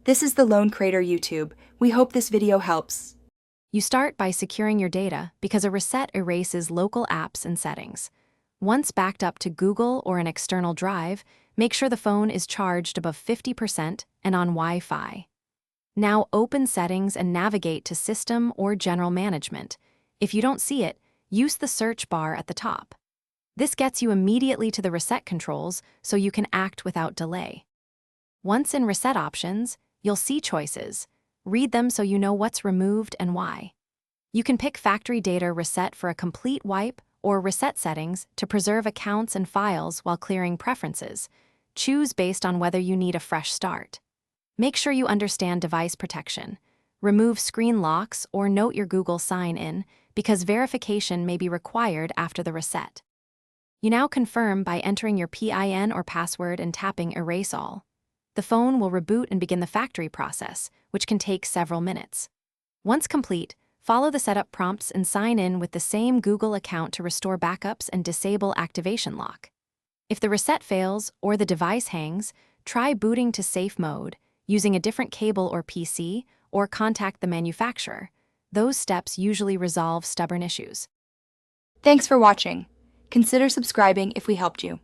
This is the Lone Crater YouTube. We hope this video helps. You start by securing your data because a reset erases local apps and settings. Once backed up to Google or an external drive, make sure the phone is charged above 50% and on Wi-Fi. Now open Settings and navigate to System or General Management. If you don't see it, use the search bar at the top. This gets you immediately to the reset controls so you can act without delay. Once in Reset Options, you'll see choices. Read them so you know what's removed and why. You can pick Factory Data Reset for a complete wipe or Reset Settings to preserve accounts and files while clearing preferences. Choose based on whether you need a fresh start. Make sure you understand device protection. Remove screen locks or note your Google sign-in because verification may be required after the reset. You now confirm by entering your PIN or password and tapping Erase All. The phone will reboot and begin the factory process, which can take several minutes. Once complete, follow the setup prompts and sign in with the same Google account to restore backups and disable activation lock. If the reset fails or the device hangs, try booting to safe mode, using a different cable or PC, or contact the manufacturer. Those steps usually resolve stubborn issues. Thanks for watching. Consider subscribing if we helped you.